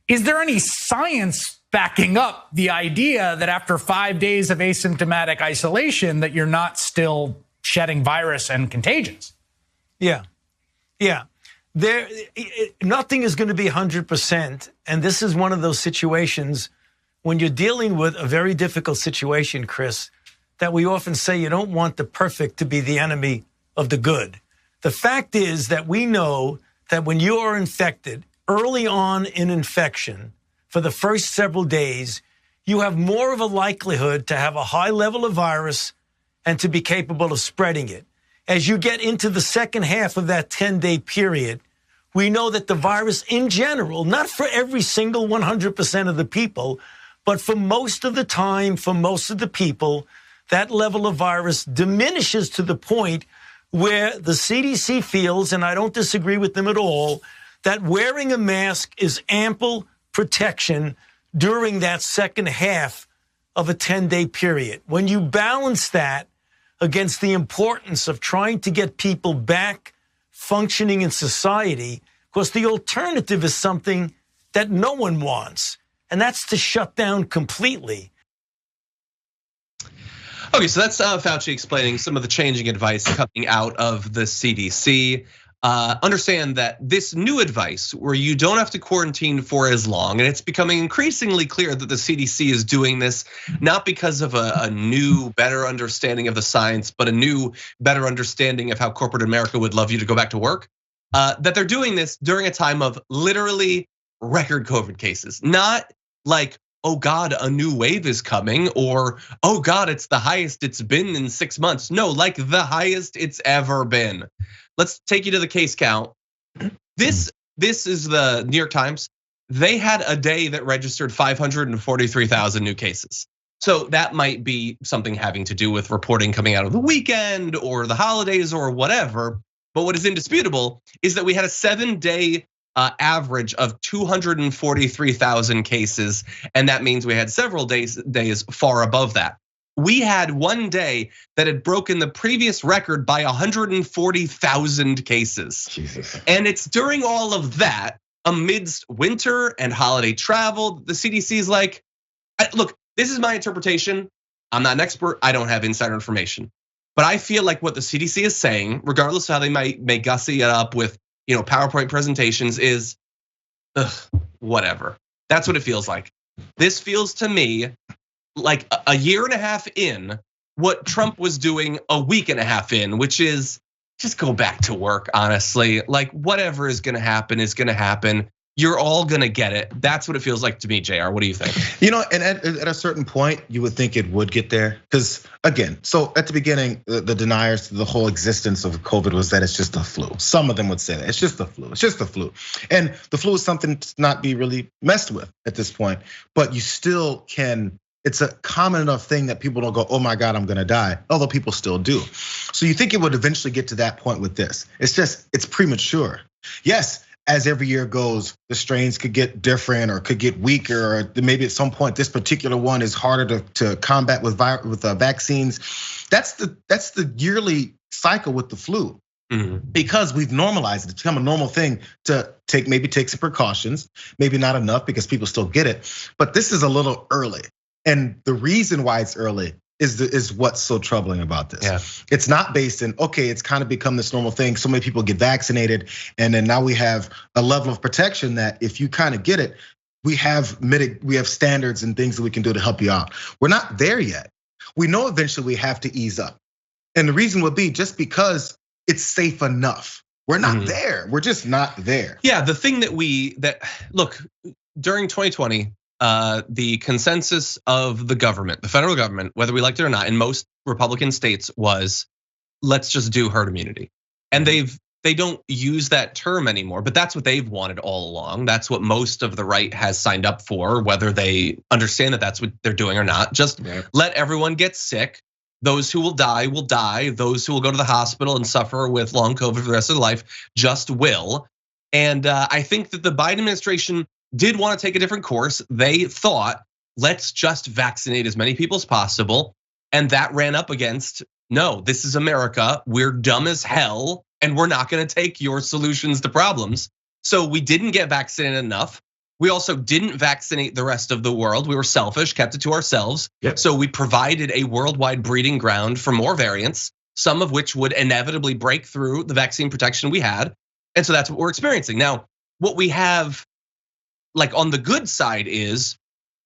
Is there any science backing up the idea that after 5 days of asymptomatic isolation that you're not still shedding virus and contagious? Yeah. Nothing is going to be 100%. And this is one of those situations when you're dealing with a very difficult situation, Chris, that we often say you don't want the perfect to be the enemy of the good. The fact is that we know that when you are infected early on in infection for the first several days, you have more of a likelihood to have a high level of virus and to be capable of spreading it. As you get into the second half of that 10-day period, we know that the virus in general, not for every single 100% of the people, but for most of the time, for most of the people, that level of virus diminishes to the point where the CDC feels, and I don't disagree with them at all, that wearing a mask is ample protection during that second half of a 10-day period. When you balance that against the importance of trying to get people back functioning in society, because the alternative is something that no one wants, and that's to shut down completely. Okay, so that's Fauci explaining some of the changing advice coming out of the CDC. Understand that this new advice where you don't have to quarantine for as long, and it's becoming increasingly clear that the CDC is doing this not because of a new, better understanding of the science, but a new, better understanding of how corporate America would love you to go back to work. That they're doing this during a time of literally record COVID cases, not like, oh God, a new wave is coming, or oh God, it's the highest it's been in 6 months. No, like the highest it's ever been. Let's take you to the case count. This is the New York Times. They had a day that registered 543,000 new cases. So that might be something having to do with reporting coming out of the weekend or the holidays or whatever. But what is indisputable is that we had a 7-day average of 243,000 cases, and that means we had several days far above that. We had one day that had broken the previous record by 140,000 cases. Jesus. And it's during all of that, amidst winter and holiday travel, the CDC is like, look, this is my interpretation. I'm not an expert, I don't have insider information. But I feel like what the CDC is saying, regardless of how they might gussy it up with PowerPoint presentations, is whatever. That's what it feels like. This feels to me like a year and a half in what Trump was doing a week and a half in, which is just go back to work, honestly. Like whatever is gonna happen is gonna happen. You're all gonna get it. That's what it feels like to me, JR. What do you think? And at a certain point, you would think it would get there. Because again, so at the beginning, the deniers to the whole existence of COVID was that it's just a flu. Some of them would say that it's just the flu, it's just the flu. And the flu is something to not be really messed with at this point, but you still can. It's a common enough thing that people don't go, oh my God, I'm gonna die, although people still do. So you think it would eventually get to that point with this. It's premature. Yes, as every year goes, the strains could get different or could get weaker, or maybe at some point this particular one is harder to combat with vaccines. That's the yearly cycle with the flu. Because we've normalized it. It's become a normal thing to maybe take some precautions, maybe not enough because people still get it, but this is a little early. And the reason why it's early is what's so troubling about this. Yeah. It's not based in, okay, it's kind of become this normal thing. So many people get vaccinated, and then now we have a level of protection that if you kind of get it, we have standards and things that we can do to help you out. We're not there yet. We know eventually we have to ease up. And the reason would be just because it's safe enough. We're not there. We're just not there. Yeah, the thing that look, during 2020, the consensus of the government, the federal government, whether we liked it or not, in most Republican states was, let's just do herd immunity. And they don't use that term anymore, but that's what they've wanted all along. That's what most of the right has signed up for, whether they understand that that's what they're doing or not. Just let everyone get sick. Those who will die will die. Those who will go to the hospital and suffer with long COVID for the rest of their life just will. And I think that the Biden administration did want to take a different course. They thought, let's just vaccinate as many people as possible. And that ran up against, no, this is America. We're dumb as hell, and we're not going to take your solutions to problems. So we didn't get vaccinated enough. We also didn't vaccinate the rest of the world. We were selfish, kept it to ourselves. Yep. So we provided a worldwide breeding ground for more variants, some of which would inevitably break through the vaccine protection we had. And so that's what we're experiencing. Now, what we have like on the good side is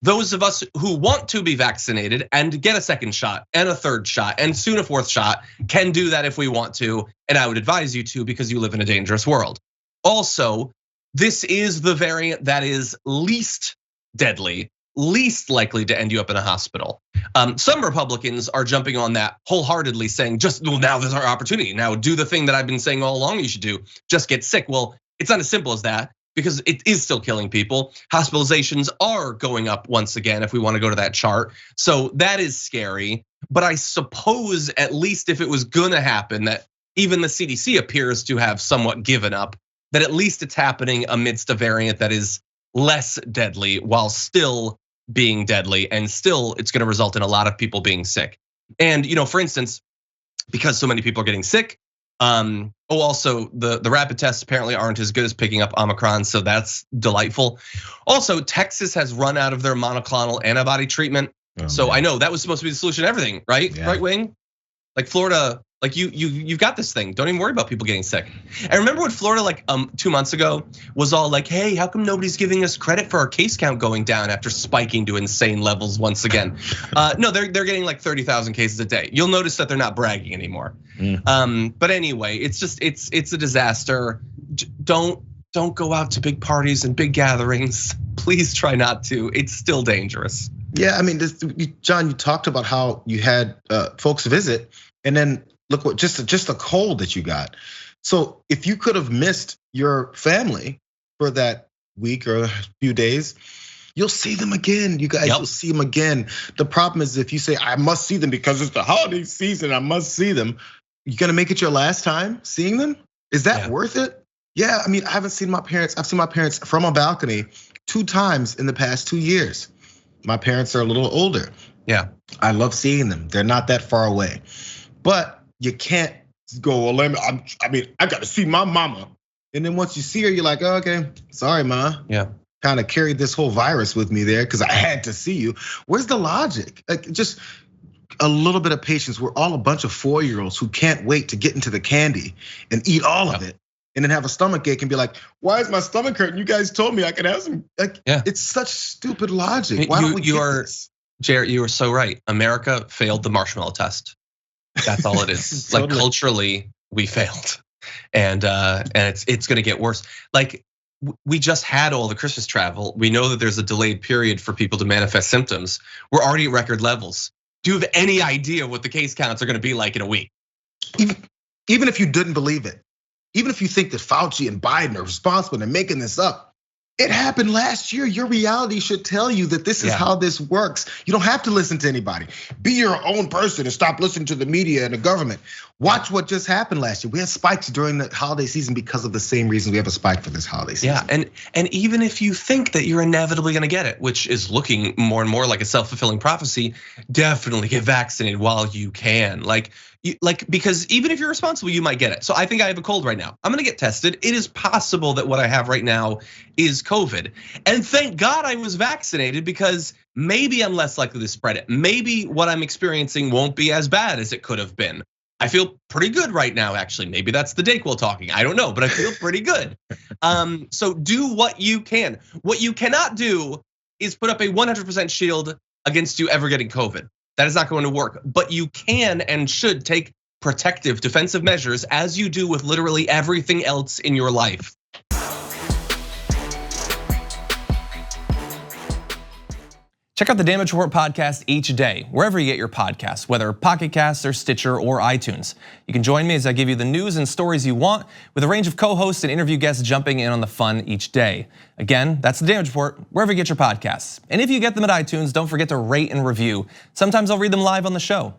those of us who want to be vaccinated and get a second shot and a third shot and soon a fourth shot can do that if we want to. And I would advise you to because you live in a dangerous world. Also, this is the variant that is least deadly, least likely to end you up in a hospital. Some Republicans are jumping on that wholeheartedly saying, well, now there's our opportunity. Now do the thing that I've been saying all along you should do, just get sick. Well, it's not as simple as that because it is still killing people. Hospitalizations are going up once again if we want to go to that chart. So that is scary. But I suppose at least if it was gonna happen, that even the CDC appears to have somewhat given up, that at least it's happening amidst a variant that is less deadly while still being deadly, and still it's gonna result in a lot of people being sick. And for instance, because so many people are getting sick, also the rapid tests apparently aren't as good as picking up Omicron, so that's delightful. Also, Texas has run out of their monoclonal antibody treatment. So I know that was supposed to be the solution to everything, right? Yeah. Right, Wing? Like Florida, like you've got this thing. Don't even worry about people getting sick. And remember when Florida, like 2 months ago, was all like, "Hey, how come nobody's giving us credit for our case count going down after spiking to insane levels once again?" No, they're getting like 30,000 cases a day. You'll notice that they're not bragging anymore. But anyway, it's a disaster. Don't go out to big parties and big gatherings. Please try not to. It's still dangerous. Yeah, I mean, John, you talked about how you had folks visit, and then look what just a cold that you got. So if you could have missed your family for that week or a few days, you'll see them again. You guys will see them again. The problem is if you say, I must see them because it's the holiday season, I must see them, you're gonna make it your last time seeing them? Is that worth it? Yeah, I mean, I haven't seen my parents. I've seen my parents from a balcony 2 times in the past 2 years. My parents are a little older. Yeah. I love seeing them. They're not that far away. But you can't go, well, I gotta see my mama. And then once you see her, you're like, oh, okay, sorry, ma. Yeah. Kind of carried this whole virus with me there because I had to see you. Where's the logic? Like just a little bit of patience. We're all a bunch of 4-year-olds who can't wait to get into the candy and eat all of it. And then have a stomach ache and be like, why is my stomach hurting? You guys told me I could have some, it's such stupid logic. Why don't we get this? Jared, you are so right. America failed the marshmallow test. That's all it is. Totally. Like culturally, we failed. And it's gonna get worse. Like we just had all the Christmas travel. We know that there's a delayed period for people to manifest symptoms. We're already at record levels. Do you have any idea what the case counts are gonna be like in a week? Even if you didn't believe it, even if you think that Fauci and Biden are responsible and making this up, it happened last year. Your reality should tell you that this is how this works. You don't have to listen to anybody. Be your own person and stop listening to the media and the government. Watch what just happened last year. We had spikes during the holiday season because of the same reason we have a spike for this holiday season. Yeah, and even if you think that you're inevitably gonna get it, which is looking more and more like a self-fulfilling prophecy, definitely get vaccinated while you can. Because even if you're responsible, you might get it. So I think I have a cold right now. I'm gonna get tested. It is possible that what I have right now is COVID. And thank God I was vaccinated because maybe I'm less likely to spread it. Maybe what I'm experiencing won't be as bad as it could have been. I feel pretty good right now, actually. Maybe that's the Dayquil talking, I don't know, but I feel pretty good. So do what you can. What you cannot do is put up a 100% shield against you ever getting COVID. That is not going to work, but you can and should take protective defensive measures as you do with literally everything else in your life. Check out the Damage Report podcast each day, wherever you get your podcasts, whether Pocket Casts or Stitcher or iTunes. You can join me as I give you the news and stories you want, with a range of co-hosts and interview guests jumping in on the fun each day. Again, that's the Damage Report, wherever you get your podcasts. And if you get them at iTunes, don't forget to rate and review. Sometimes I'll read them live on the show.